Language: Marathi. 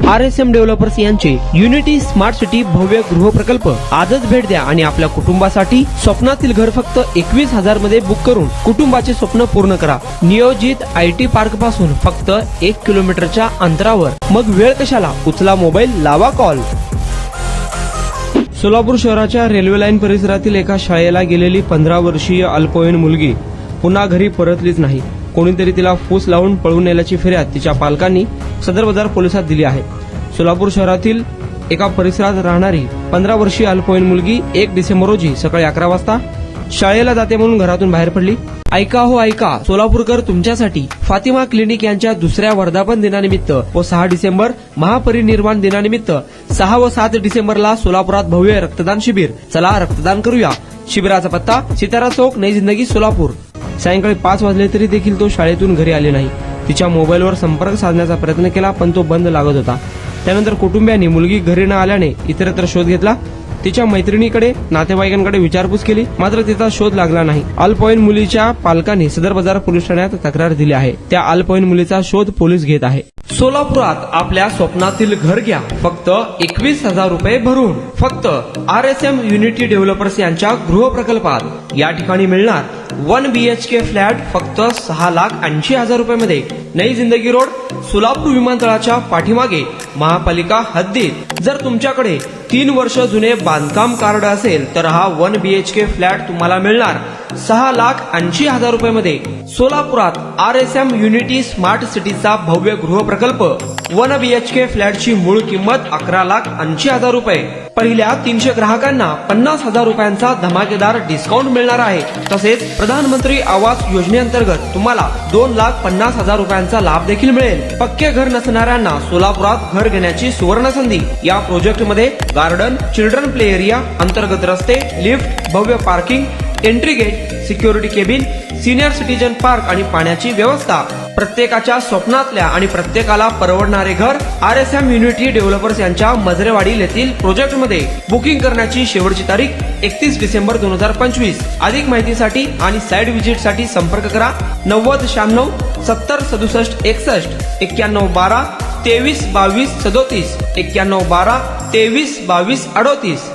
RSM डेव्हलपर्स यांचे युनिटी स्मार्ट सिटी भव्य गृह प्रकल्प आजच भेट द्या आणि आपल्या कुटुंबासाठी स्वप्नातील घर फक्त 21,000 मध्ये बुक करून कुटुंबाचे स्वप्न पूर्ण करा। नियोजित IT पार्क पासून फक्त 1 किलोमीटरच्या अंतरावर। मग वेळ कशाला, उचला मोबाईल, लावा कॉल। सोलापूर शहराच्या रेल्वे लाईन परिसरातील एका शाळेला गेलेली 15 वर्षीय अल्पवयीन मुलगी पुन्हा घरी परतलीच नाही। कोणीतरी तिला फूस लावून पळून नेल्याची फिर्याद तिच्या पालकांनी सदर बाजार पोलिसात दिली आहे। सोलापूर शहरातील एका परिसरात राहणारी 15 वर्षीय अल्पवयीन मुलगी 1 डिसेंबर रोजी सकाळी 11 वाजता शाळेला जाते म्हणून घरातून बाहेर पडली। ऐका हो ऐका, सोलापूरकर तुमच्यासाठी फातिमा क्लिनिक यांच्या दुसऱ्या वर्धापन दिनानिमित्त व 6 डिसेंबर महापरिनिर्वाण दिनानिमित्त 6 व 7 डिसेंबरला सोलापुरात भव्य रक्तदान शिबिर। चला रक्तदान करूया। शिबिराचा पत्ता सितारा चौक, नई जिंदगी, सोलापूर। सायंकाळी 5 वाजले तरी देखील तो शाळेतून घरी आले नाही। तिच्या मोबाईलवर संपर्क साधण्याचा प्रयत्न केला पण तो बंद लागत होता। त्यानंतर कुटुंबियांनी मुलगी घरी न आल्याने इतरत्र शोध घेतला। तिच्या मैत्रिणीकडे, नातेवाईकांकडे विचारपूस केली मात्र तिचा शोध लागला नाही। अल्पवयीन मुलीच्या पालकांनी सदर बाजार पोलीस ठाण्यात तक्रार दिली आहे। त्या अल्पवयीन मुलीचा शोध पोलीस घेत आहे। सोलापुरात आपल्या स्वप्नातील घर घ्या फक्त 21,000 रुपये भरून। फक्त RSM युनिटी डेव्हलपर्स यांच्या गृह प्रकल्पात। या ठिकाणी मिळणार 1 BHK फ्लॅट फक्त 6,80,000 रुपयामध्ये। नई जिंदगी रोड, सोलापूर विमानतळाच्या पाठीमागे, महापालिका हद्दीत। जर तुमच्याकडे 3 वर्ष जुने बांधकाम कार्ड असेल तर हा 1 BHK फ्लॅट तुम्हाला मिळणार 6,80,000 रुपयामध्ये। सोलापुरात RSM युनिटी स्मार्ट सिटीचा भव्य गृह प्रकल्प। 1 BHK फ्लॅटची मूळ किंमत 11,80,000 रुपये। पहिल्या 300 ग्राहकांना 50,000 रुपयांचा धमाकेदार डिस्काउंट मिळणार आहे। तसेच प्रधानमंत्री आवास योजनेअंतर्गत तुम्हाला 2,50,000 रुपयांचा लाभ देखील मिळेल। पक्के घर नसणाऱ्यांना सोलापुरात घर घेण्याची सुवर्ण संधी। या प्रोजेक्ट मध्ये गार्डन, चिल्ड्रन प्ले एरिया, अंतर्गत रस्ते, लिफ्ट, भव्य parking, entry gate, security cabin, senior citizen park आणि पाण्याची व्यवस्था। प्रत्येकाच्या स्वप्नातल्या आणि प्रत्येकाला परवडणारे घर RSM युनिटी डेव्हलपर्स यांच्या मजरेवाडी येथील प्रोजेक्ट मध्ये। बुकिंग करण्याची शेवटची तारीख 31 डिसेंबर 2025। अधिक माहितीसाठी आणि साइट व्हिजिट साठी संपर्क करा 9096 70 67 61 91 12 23 22 37 91 12 23 22 38।